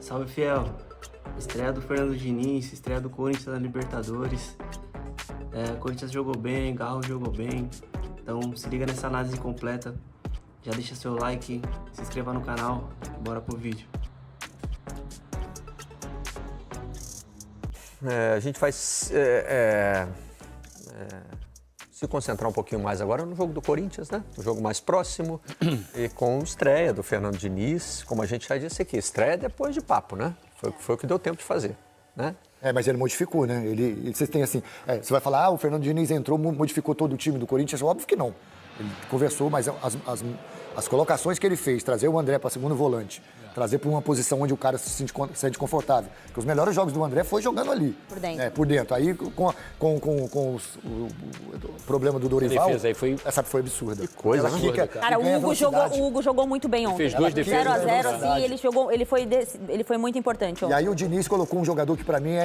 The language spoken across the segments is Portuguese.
Salve, fiel. Estreia do Fernando Diniz, estreia do Corinthians na Libertadores. Corinthians jogou bem, Garro jogou bem. Então se liga nessa análise completa. Já deixa seu like, se inscreva no canal. Bora pro vídeo. A gente vai se concentrar um pouquinho mais agora no jogo do Corinthians, né? O jogo mais próximo e com estreia do Fernando Diniz, como a gente já disse aqui, estreia depois de papo, né? Foi o que deu tempo de fazer, né? Mas ele modificou, né? Vocês têm assim, você vai falar, o Fernando Diniz entrou, modificou todo o time do Corinthians, óbvio que não. Ele conversou, mas as colocações que ele fez, trazer o André para segundo volante, trazer para uma posição onde o cara se sente confortável. Porque os melhores jogos do André foi jogando ali. Por dentro. Por dentro. Aí, com o problema do Dorival, ele fez aí foi... essa foi absurda. Que coisa, né? Cara, o Hugo jogou muito bem ontem. Fez 2 defesas. 0-0, assim, ele foi muito importante ontem. E aí o Diniz colocou um jogador que, para mim,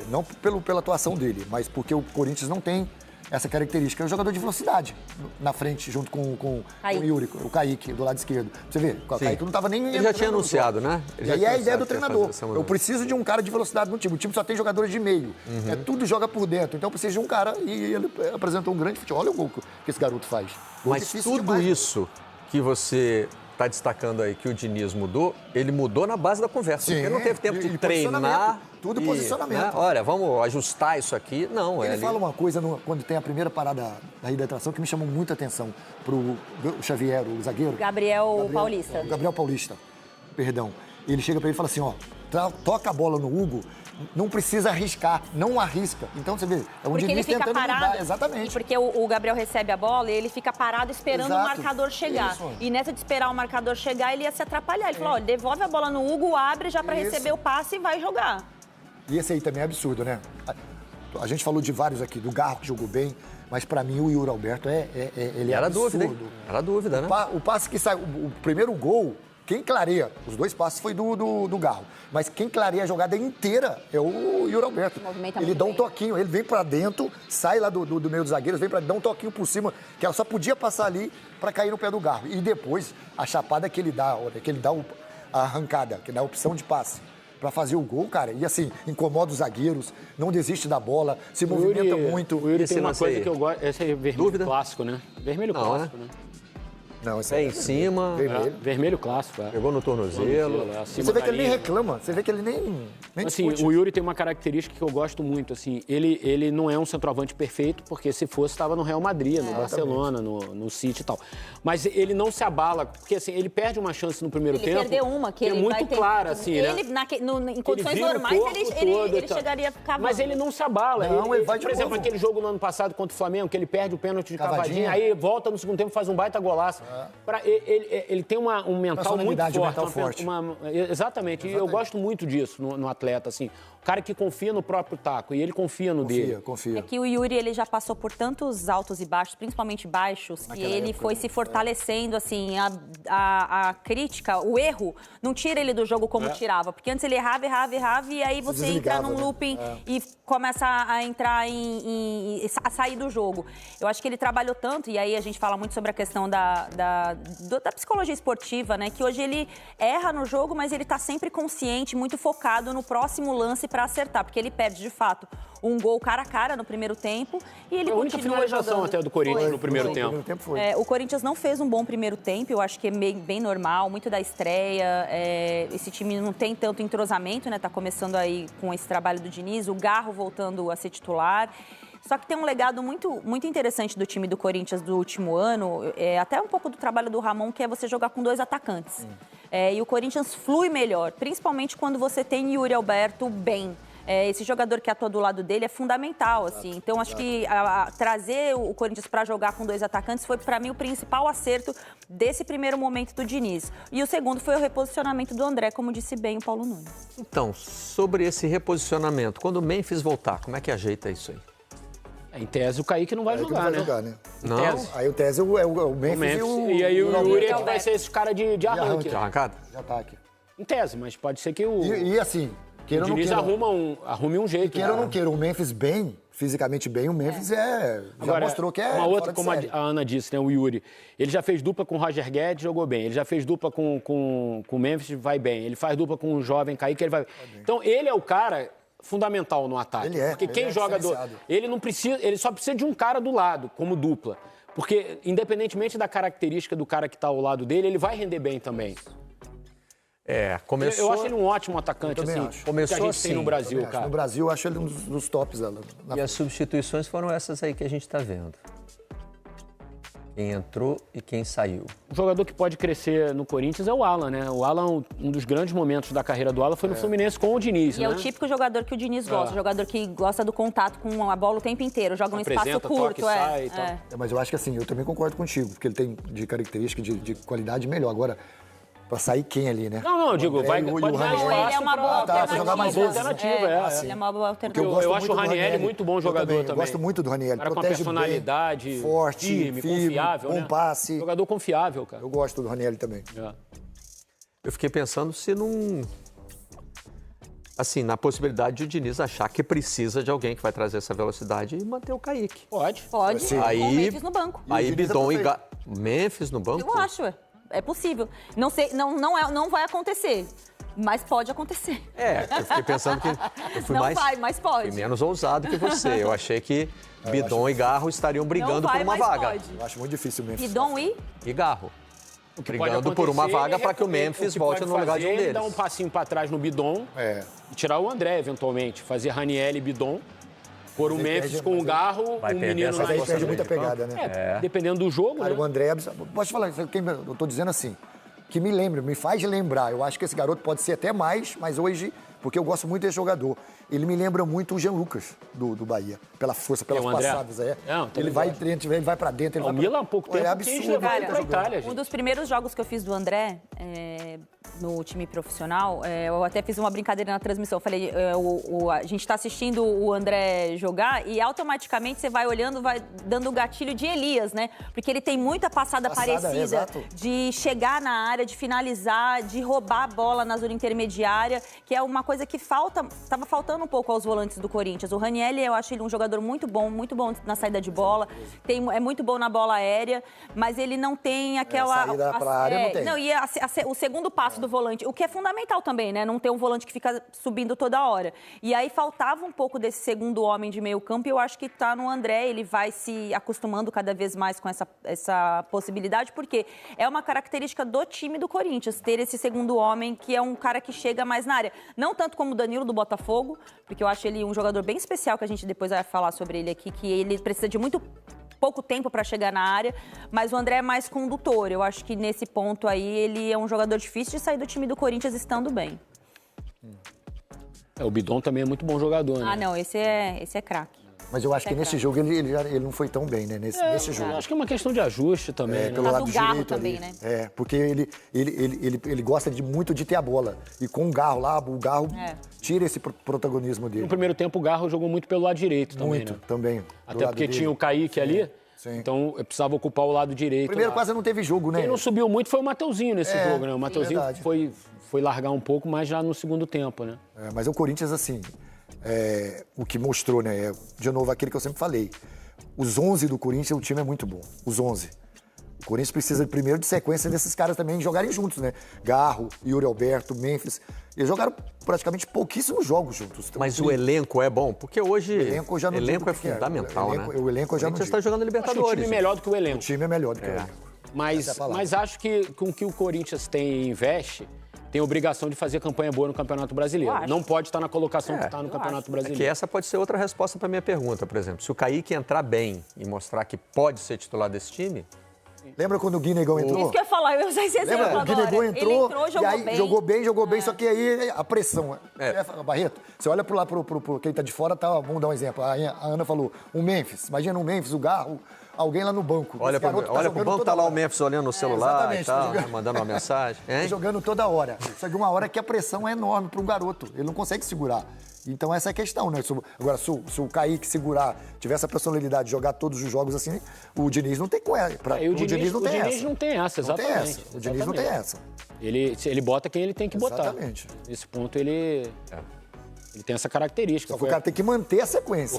não pela atuação dele, mas porque o Corinthians não tem essa característica. É um jogador de velocidade na frente, junto com o Yuri, o Kaique, do lado esquerdo. Você vê, o Kaique não estava nem... Ele já tinha anunciado, né? E aí é a ideia do treinador. Eu preciso de um cara de velocidade no time. O time só tem jogadores de meio. Tudo joga por dentro. Então eu preciso de um cara e ele apresentou um grande futebol. Olha o gol que esse garoto faz. Mas tudo demais, isso que você está destacando aí, que o Diniz mudou, ele mudou na base da conversa. Sim, porque não teve tempo de treinar. Tudo posicionamento. Né? Olha, vamos ajustar isso aqui. Não, ele fala uma coisa quando tem a primeira parada da hidratação que me chamou muita atenção pro Xavier, o zagueiro. Gabriel Paulista. Gabriel Paulista, perdão. Ele chega para ele e fala assim, toca a bola no Hugo, não precisa arriscar, não arrisca. Então você vê, porque ele fica parado. Mudar, exatamente. Porque o Gabriel recebe a bola e ele fica parado esperando o marcador chegar. Isso. E nessa de esperar o marcador chegar, ele ia se atrapalhar. Ele falou, devolve a bola no Hugo, abre já para receber o passe e vai jogar. E esse aí também é absurdo, né? A gente falou de vários aqui, do Garro que jogou bem, mas para mim o Yuri Alberto ele é absurdo. Era dúvida, né? O passe que sai, o primeiro gol, quem clareia, os 2 passes foi do Garro, mas quem clareia a jogada inteira é o Yuri Alberto. Ele dá um toquinho, ele vem para dentro, sai lá do meio dos zagueiros, dá um toquinho por cima, que ela só podia passar ali para cair no pé do Garro. E depois, a chapada que ele dá a arrancada, que dá a opção de passe para fazer o gol, cara, e assim, incomoda os zagueiros, não desiste da bola, se movimenta muito. O Yuri tem uma coisa que eu gosto, esse é vermelho clássico, né? Vermelho clássico, né? Não, esse é em cima. Vermelho clássico, Pegou no tornozelo. Você vê que ele nem reclama, você vê que ele nem assim, discute. O Yuri tem uma característica que eu gosto muito, assim, ele não é um centroavante perfeito, porque se fosse, estava no Real Madrid, no Barcelona, no City e tal. Mas ele não se abala, porque assim, ele perde uma chance no primeiro tempo. Ele perdeu uma, que é ele muito vai ter... clara, assim, né? Em condições normais, ele chegaria cavando. Mas ele não se abala. Não, ele vai de Por exemplo, novo. aquele jogo no ano passado contra o Flamengo, que ele perde o pênalti de cavadinha, aí volta no segundo tempo, faz um baita golaço. Ele tem um mental muito forte. Mental forte. Exatamente. E eu gosto muito disso no atleta, assim. O cara que confia no próprio taco, e ele confia no dele. Confia. É que o Yuri, ele já passou por tantos altos e baixos, principalmente baixos, que ele foi se fortalecendo, assim, a crítica, o erro, não tira ele do jogo como tirava. Porque antes ele errava, e aí você entra num looping e começa a entrar a sair do jogo. Eu acho que ele trabalhou tanto, e aí a gente fala muito sobre a questão da psicologia esportiva, né? Que hoje ele erra no jogo, mas ele tá sempre consciente, muito focado no próximo lance para acertar, porque ele perde, de fato, um gol cara a cara no primeiro tempo e ele continua jogando. A única finalização até do Corinthians no primeiro tempo. O Corinthians não fez um bom primeiro tempo, eu acho que é bem normal, muito da estreia, esse time não tem tanto entrosamento, né? Tá começando aí com esse trabalho do Diniz, o Garro voltando a ser titular. Só que tem um legado muito interessante do time do Corinthians do último ano, até um pouco do trabalho do Ramon, que é você jogar com 2 atacantes. E o Corinthians flui melhor, principalmente quando você tem Yuri Alberto bem. Esse jogador que atua do lado dele é fundamental, assim. Então, acho que trazer o Corinthians para jogar com 2 atacantes foi, para mim, o principal acerto desse primeiro momento do Diniz. E o segundo foi o reposicionamento do André, como disse bem o Paulo Nunes. Então, sobre esse reposicionamento, quando o Memphis voltar, como é que ajeita isso aí? Em tese, o Kaique não vai jogar, né? Não? Aí o tese é o Memphis e aí o Yuri é que vai ser esse cara de arranque. De arrancada? De ataque. Em tese, mas pode ser que o... E assim... O Diniz arrume um jeito. Queira ou não queira, o Memphis bem fisicamente bem, o Memphis já mostrou que é uma outra, fora de como série. a Ana disse, né, o Yuri, ele já fez dupla com o Roger Guedes, jogou bem. Ele já fez dupla com o Memphis, vai bem. Ele faz dupla com o jovem Kaique, ele vai bem. Então, ele é o cara fundamental no ataque. Porque quem joga ele não precisa, ele só precisa de um cara do lado, como dupla. Porque, independentemente da característica do cara que está ao lado dele, ele vai render bem também. Começou... Eu acho ele um ótimo atacante, assim, Começou que a gente tem no Brasil, cara. No Brasil, eu acho ele um dos tops. E as substituições foram essas aí que a gente está vendo. Quem entrou e quem saiu. O jogador que pode crescer no Corinthians é o Alan, né? O Alan, um dos grandes momentos da carreira do Alan foi no Fluminense com o Diniz, né? E é o típico jogador que o Diniz gosta, jogador que gosta do contato com a bola o tempo inteiro, joga num espaço curto. Sai e tal. Mas eu acho que assim, eu também concordo contigo, porque ele tem de característica de qualidade melhor. Agora, pra sair quem ali, né? Não, eu digo, pode dar espaço. Ele é uma boa alternativa. Jogar mais vezes. Ele é uma boa alternativa. Eu acho o Ranieri muito bom jogador também. Eu gosto muito do Ranieri. Cara com uma personalidade bem, forte, firme, confiável, bom né? passe. Jogador confiável, cara. Eu gosto do Ranieri também. Eu fiquei pensando se não... Assim, na possibilidade de o Diniz achar que precisa de alguém que vai trazer essa velocidade e manter o Kaique. Pode. Sim. Aí, com o Memphis no banco. Aí Bidon e Memphis no banco? Eu acho, é possível. Não sei, não vai acontecer, mas pode acontecer. Eu fiquei pensando que eu fui mas pode. Fui menos ousado que você. Eu achei que Bidon e Garro estariam brigando por uma vaga. Pode. Eu acho muito difícil o Memphis. Bidon e Garro. Brigando por uma vaga para que o Memphis volte no lugar de um deles. Ele dar um passinho para trás no Bidon e tirar o André, eventualmente. Fazer Ranieri e Bidon. Pôr o Memphis com o Garro, o menino na aí perde muita pegada, né? Dependendo do jogo, cara, né? o André, posso te falar, eu tô dizendo assim, que me faz lembrar. Eu acho que esse garoto pode ser até mais, mas hoje, porque eu gosto muito desse jogador, ele me lembra muito o Jean Lucas do Bahia, pela força, pelas passadas. Ele vai pra dentro, ele vai Milan há pouco tempo é absurdo. Cara, Itália, um dos primeiros jogos que eu fiz do André no time profissional, eu até fiz uma brincadeira na transmissão. Eu falei, a gente tá assistindo o André jogar e automaticamente você vai olhando, vai dando o gatilho de Elias, né? Porque ele tem muita passada parecida de chegar na área, de finalizar, de roubar a bola na zona intermediária, que é uma coisa que tava faltando um pouco aos volantes do Corinthians. O Ranieri, eu acho ele um jogador muito bom na saída de bola, é muito bom na bola aérea, mas ele não tem aquela... saída pra área não tem. Não, e o segundo passo do volante, o que é fundamental também, né? Não ter um volante que fica subindo toda hora. E aí faltava um pouco desse segundo homem de meio campo e eu acho que tá no André, ele vai se acostumando cada vez mais com essa possibilidade, porque é uma característica do time do Corinthians, ter esse segundo homem que é um cara que chega mais na área. Não tanto como o Danilo do Botafogo, porque eu acho ele um jogador bem especial, que a gente depois vai falar sobre ele aqui, que ele precisa de muito pouco tempo para chegar na área, mas o André é mais condutor. Eu acho que nesse ponto aí ele é um jogador difícil de sair do time do Corinthians estando bem. O Bidon também é muito bom jogador, né? Não, esse é craque. Mas eu acho que nesse jogo ele não foi tão bem, né? Nesse jogo. Acho que é uma questão de ajuste também. Pelo lado do Garro direito também, ali. né? Porque ele gosta muito de ter a bola. E com o Garro lá, o Garro tira esse protagonismo dele. No primeiro tempo, o Garro jogou muito pelo lado direito também, muito, né? também. Até porque tinha o Kaique ali. Sim. Então, eu precisava ocupar o lado direito. Primeiro lá. quase não teve jogo, né? Quem não subiu muito foi o Mateuzinho nesse jogo, né? O Mateuzinho verdade. foi largar um pouco, mas já no segundo tempo, né? Mas o Corinthians, assim, o que mostrou, né? De novo, aquele que eu sempre falei. Os 11 do Corinthians, o time é muito bom. Os 11. O Corinthians precisa, primeiro, de sequência desses caras também jogarem juntos, né? Garro, Yuri Alberto, Memphis. Eles jogaram praticamente pouquíssimos jogos juntos. Mas o elenco é bom? Porque hoje o elenco, já não é fundamental, né? O elenco eu já não digo. Você está jogando Libertadores. Acho que o time é melhor do que o elenco. O time é melhor do que o elenco. Mas acho que com o que o Corinthians tem e investe, tem obrigação de fazer campanha boa no Campeonato Brasileiro. Não pode estar na colocação que está no Campeonato Brasileiro. Que essa pode ser outra resposta para a minha pergunta, por exemplo. Se o Kaique entrar bem e mostrar que pode ser titular desse time... Lembra quando o Guinegão entrou? Isso que eu ia falar, eu usei esse exemplo agora. O Guinegão entrou, jogou e aí bem. jogou bem, só que aí a pressão. Barreto, você olha pro quem tá de fora, vamos dar um exemplo. A Ana falou, o Memphis, imagina o Memphis, o Garro, alguém lá no banco. Olha pro banco, tá lá o Memphis olhando no celular e tal, mandando uma mensagem. Jogando toda hora. Só que uma hora que a pressão é enorme para um garoto, ele não consegue segurar. Então essa é a questão, né? Agora, se o Kaique segurar, tiver essa personalidade de jogar todos os jogos assim, o Diniz não tem com ela. O Diniz não tem essa, exatamente. O Diniz não tem essa. Ele bota quem ele tem que botar. Exatamente. Nesse ponto ele... Ele tem essa característica. Só que o cara tem que manter a sequência.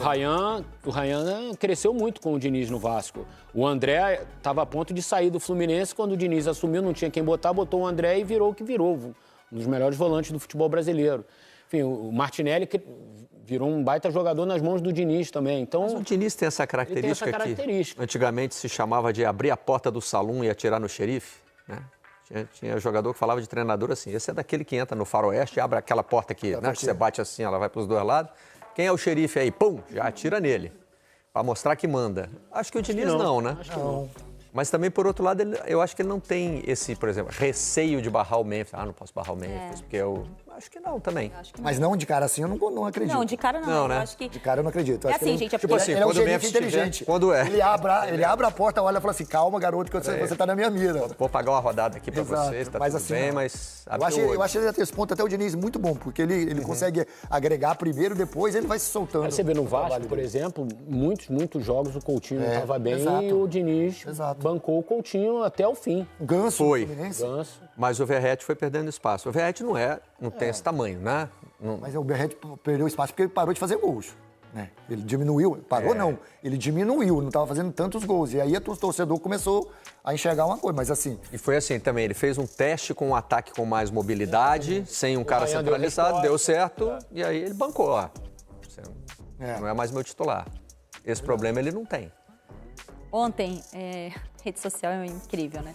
O Ryan cresceu muito com o Diniz no Vasco. O André estava a ponto de sair do Fluminense quando o Diniz assumiu, não tinha quem botar, botou o André e virou o que virou, um dos melhores volantes do futebol brasileiro. Enfim, o Martinelli virou um baita jogador nas mãos do Diniz também. Então, mas o Diniz tem essa característica, que antigamente se chamava de abrir a porta do salão e atirar no xerife, né? Tinha jogador que falava de treinador assim, esse é daquele que entra no faroeste e abre aquela porta aqui, né? Que você bate assim, ela vai para os dois lados. Quem é o xerife aí? Pum, já atira nele, para mostrar que manda. Acho que o Diniz não, né? Acho que não. Mas também, por outro lado, eu acho que ele não tem esse, por exemplo, receio de barrar o Memphis. Ah, não posso barrar o Memphis, porque eu... Acho que não também. Que não. Mas não de cara assim, eu não acredito. Não, de cara não. Não, né? Eu acho que... De cara eu não acredito. Eu acho assim, que gente, tipo assim, ele é um quando o gerente Memphis inteligente. tiver, quando é. Ele abre a porta, olha e fala assim, calma, garoto, que você tá na minha mira. Vou pagar uma rodada aqui para Exato. vocês, tá Mas tudo assim, bem, não. mas... Eu achei esse ponto até o Diniz muito bom, porque ele consegue agregar primeiro, depois ele vai se soltando. Aí você vê no Vasco, por exemplo, muitos jogos o Coutinho não estava bem exato. e o Diniz bancou o Coutinho até o fim. O Ganso, Foi. Ganso. Mas o Verratti foi perdendo espaço. O Verratti não tem esse tamanho, né? Mas o Verratti perdeu espaço porque ele parou de fazer gols. Né? Ele diminuiu, parou não, ele diminuiu, não estava fazendo tantos gols. E aí o torcedor começou a enxergar uma coisa, mas assim... E foi assim também, ele fez um teste com um ataque com mais mobilidade, sem um cara centralizado, deu certo, e aí ele bancou, ó. Você não é mais meu titular. Esse problema ele não tem. Ontem, rede social é incrível, né?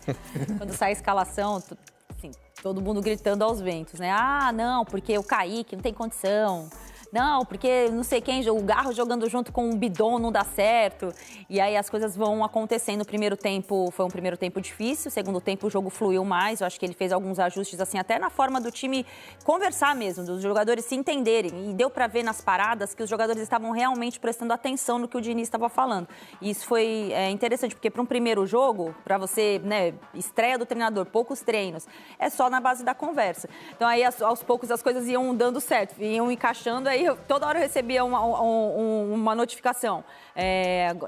Quando sai a escalação, assim, todo mundo gritando aos ventos, né? Ah, não, porque o Kaique não tem condição. Não, porque não sei quem, o Garro jogando junto com o Bidon não dá certo. E aí as coisas vão acontecendo. O primeiro tempo foi um primeiro tempo difícil, o segundo tempo o jogo fluiu mais. Eu acho que ele fez alguns ajustes, assim, até na forma do time conversar mesmo, dos jogadores se entenderem. E deu para ver nas paradas que os jogadores estavam realmente prestando atenção no que o Diniz estava falando. E isso foi interessante, porque para um primeiro jogo, para você, né, estreia do treinador, poucos treinos, é só na base da conversa. Então aí aos poucos as coisas iam dando certo, iam encaixando, aí toda hora eu recebia uma notificação.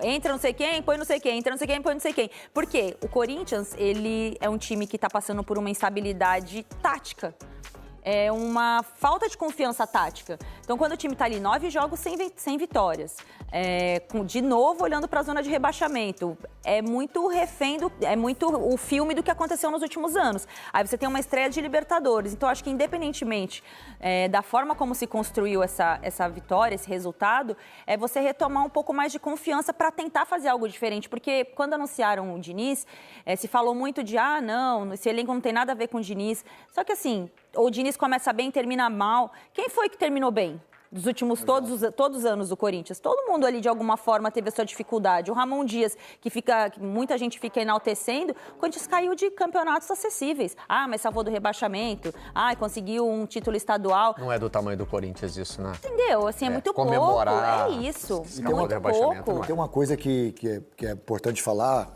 Entra não sei quem, põe não sei quem, entra não sei quem, põe não sei quem. Por quê? O Corinthians, ele é um time que está passando por uma instabilidade tática. É uma falta de confiança tática. Então, quando o time está ali 9 jogos sem vitórias, de novo olhando para a zona de rebaixamento, é muito refém, é muito o filme do que aconteceu nos últimos anos. Aí você tem uma estreia de Libertadores. Então, acho que independentemente da forma como se construiu essa vitória, esse resultado, é você retomar um pouco mais de confiança para tentar fazer algo diferente. Porque quando anunciaram o Diniz, se falou muito de, não, esse elenco não tem nada a ver com o Diniz. Só que assim, o Diniz começa bem, termina mal. Quem foi que terminou bem? Dos últimos todos os anos do Corinthians. Todo mundo ali, de alguma forma, teve a sua dificuldade. O Ramon Dias, que muita gente fica enaltecendo, o Corinthians caiu de campeonatos acessíveis. Mas salvou do rebaixamento. Conseguiu um título estadual. Não é do tamanho do Corinthians isso, né? Entendeu? Assim, é muito comemorar, pouco. É isso. Muito pouco. Tem uma coisa que é importante falar,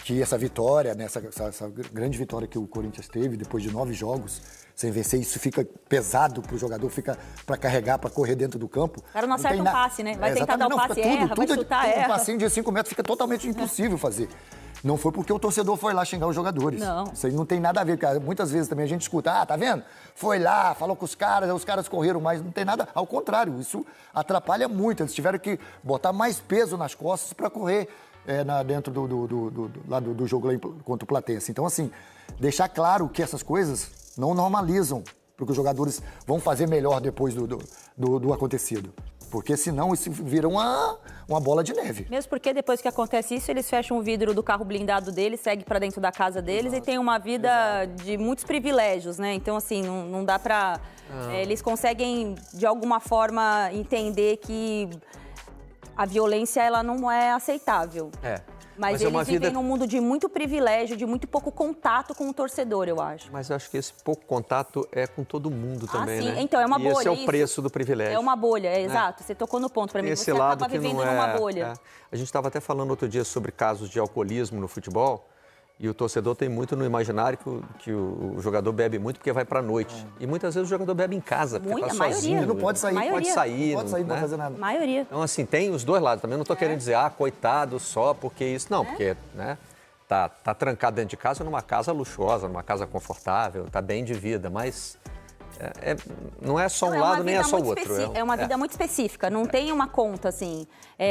que essa vitória, né, essa grande vitória que o Corinthians teve depois de 9 jogos sem vencer, isso fica pesado pro jogador, fica para carregar, para correr dentro do campo. O cara não acerta um passe, né? Vai tentar dar o passe, erra, vai chutar, erra. Um passinho de 5 metros fica totalmente impossível fazer. Não foi porque o torcedor foi lá xingar os jogadores. Não. Isso aí não tem nada a ver, porque muitas vezes também a gente escuta, tá vendo? Foi lá, falou com os caras correram mais, não tem nada. Ao contrário, isso atrapalha muito. Eles tiveram que botar mais peso nas costas para correr dentro do jogo lá contra o Platense. Então, assim, deixar claro que essas coisas não normalizam, porque os jogadores vão fazer melhor depois do acontecido. Porque senão isso vira uma bola de neve. Mesmo porque depois que acontece isso, eles fecham o vidro do carro blindado deles, segue para dentro da casa deles e tem uma vida de muitos privilégios, né? Então, assim, não dá para... eles conseguem, de alguma forma, entender que a violência, ela não é aceitável. Mas eles vivem num mundo de muito privilégio, de muito pouco contato com o torcedor, eu acho. Mas eu acho que esse pouco contato é com todo mundo também, sim. né? Então, é uma bolha. Esse é o preço do privilégio. É uma bolha, exato. Você tocou no ponto. Para mim, esse você lado acaba que vivendo não numa bolha. A gente estava até falando outro dia sobre casos de alcoolismo no futebol. E o torcedor tem muito no imaginário que o jogador bebe muito porque vai pra noite. E muitas vezes o jogador bebe em casa, porque tá sozinho. Ele não pode sair. Não pode sair, não pode fazer nada. Maioria. Então, assim, tem os dois lados. Também não tô querendo dizer, coitado só porque isso. Não, porque, né, tá trancado dentro de casa, numa casa luxuosa, numa casa confortável, tá bem de vida. Mas não é só um lado, nem é só o outro. É uma vida muito específica, não tem uma conta, assim.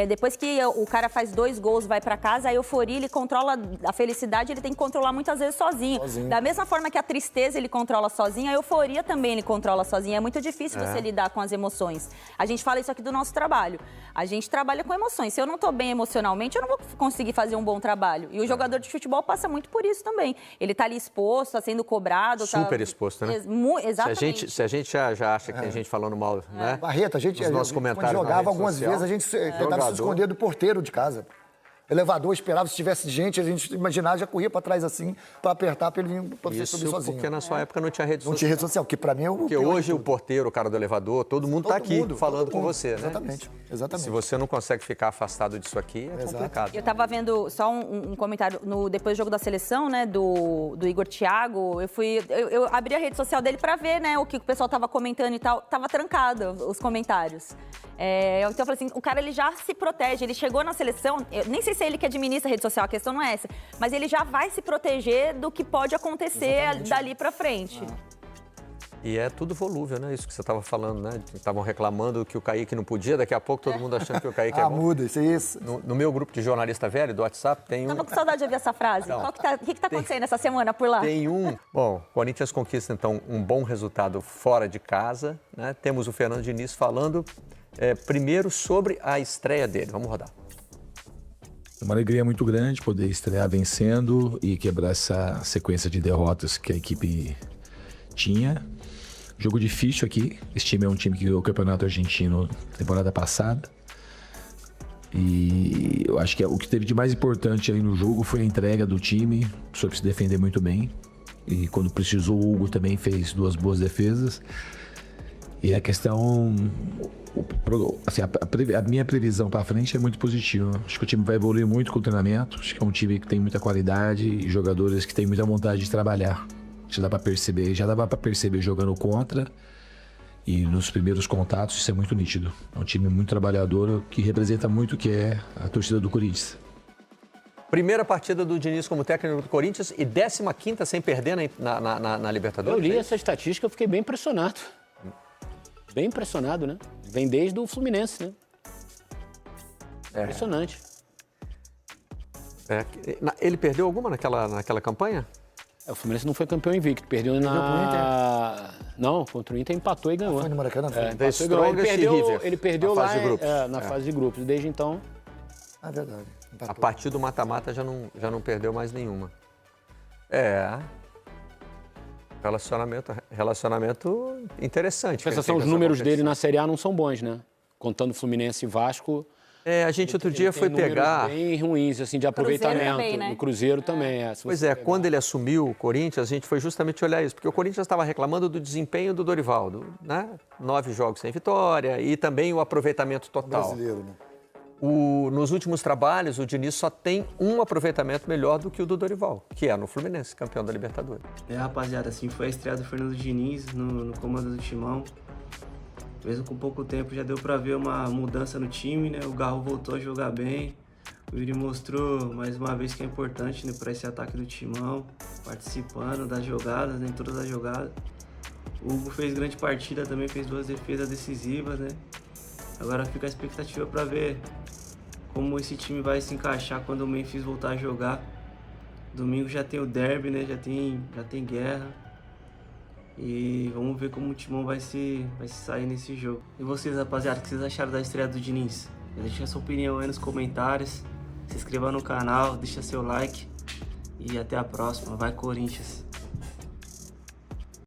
Depois que o cara faz 2 gols, vai pra casa, a euforia, ele controla a felicidade, ele tem que controlar muitas vezes sozinho. Da mesma forma que a tristeza ele controla sozinho, a euforia também ele controla sozinho. É muito difícil você lidar com as emoções. A gente fala isso aqui do nosso trabalho. A gente trabalha com emoções. Se eu não tô bem emocionalmente, eu não vou conseguir fazer um bom trabalho. E o jogador de futebol passa muito por isso também. Ele tá ali exposto, tá sendo cobrado. Super exposto, né? Exatamente. Se a gente já acha que tem gente falando mal, né? Barreto, a gente, nossos comentários quando jogava algumas social, vezes, a gente tentava se esconder do porteiro de casa. Elevador, esperava, se tivesse gente, a gente imaginava, já corria pra trás assim, pra apertar pra ele vir pra você subir sozinho. Porque na sua época não tinha rede social. Não tinha rede social, que pra mim é o Porque hoje o porteiro, o cara do elevador, todo mundo tá aqui falando com você, né? Exatamente. Se você não consegue ficar afastado disso aqui, é complicado. Eu tava vendo só um comentário depois do jogo da seleção, né, do Igor Thiago. Eu abri a rede social dele pra ver, né, o que o pessoal tava comentando e tal. Tava trancado os comentários. Então eu falei assim, o cara ele já se protege, ele chegou na seleção, eu nem sei se é ele que administra a rede social, a questão não é essa, mas ele já vai se proteger do que pode acontecer dali pra frente. E é tudo volúvel, né? Isso que você estava falando, né? Estavam reclamando que o Kaique não podia, daqui a pouco todo mundo achando que o Kaique é bom. Muda, isso é isso. No meu grupo de jornalista velho, do WhatsApp, tem um... Tava com saudade de ouvir essa frase. Não. O que tá acontecendo essa semana por lá? Tem um... Bom, o Corinthians conquista, então, um bom resultado fora de casa, né? Temos o Fernando Diniz falando primeiro sobre a estreia dele. Vamos rodar. É uma alegria muito grande poder estrear vencendo e quebrar essa sequência de derrotas que a equipe tinha. Jogo difícil aqui. Esse time é um time que ganhou o Campeonato Argentino temporada passada. E eu acho que o que teve de mais importante aí no jogo foi a entrega do time. Soube se defender muito bem. E quando precisou, o Hugo também fez 2 boas defesas. E a questão... Assim, a minha previsão para frente é muito positiva. Acho que o time vai evoluir muito com o treinamento. Acho que é um time que tem muita qualidade e jogadores que têm muita vontade de trabalhar. Já dava para perceber jogando contra e nos primeiros contatos isso é muito nítido. É um time muito trabalhador que representa muito o que é a torcida do Corinthians. Primeira partida do Diniz como técnico do Corinthians e 15ª sem perder na Libertadores. Eu li essa estatística, eu fiquei bem impressionado. Bem impressionado, né? Vem desde o Fluminense, né? Impressionante. Ele perdeu alguma naquela campanha? O Fluminense não foi campeão invicto, perdeu Não, contra o Inter empatou e ganhou. Foi no Maracanã? Ele perdeu lá na fase de grupos. Desde então... É verdade. A partir do mata-mata já não perdeu mais nenhuma. Relacionamento interessante. Pensa, os números dele na Série A não são bons, né? Contando Fluminense e Vasco... A gente outro dia foi pegar... bem ruins, assim, de aproveitamento. Também, né? No Cruzeiro também. Quando ele assumiu o Corinthians, a gente foi justamente olhar isso, porque o Corinthians estava reclamando do desempenho do Dorival, né? 9 jogos sem vitória e também o aproveitamento total. Brasileiro, né? Nos últimos trabalhos, o Diniz só tem um aproveitamento melhor do que o do Dorival, que é no Fluminense, campeão da Libertadores. Rapaziada, assim foi a estreia do Fernando Diniz no comando do Timão. Mesmo com pouco tempo já deu pra ver uma mudança no time, né? O Garro voltou a jogar bem. O Yuri mostrou mais uma vez que é importante, né, para esse ataque do Timão, participando das jogadas, né, em todas as jogadas. O Hugo fez grande partida também, fez 2 defesas decisivas, né? Agora fica a expectativa para ver como esse time vai se encaixar quando o Memphis voltar a jogar. Domingo já tem o derby, né? Já tem guerra. E vamos ver como o Timão vai se sair nesse jogo. E vocês, rapaziada, o que vocês acharam da estreia do Diniz? Deixa a sua opinião aí nos comentários. Se inscreva no canal, deixa seu like. E até a próxima. Vai, Corinthians!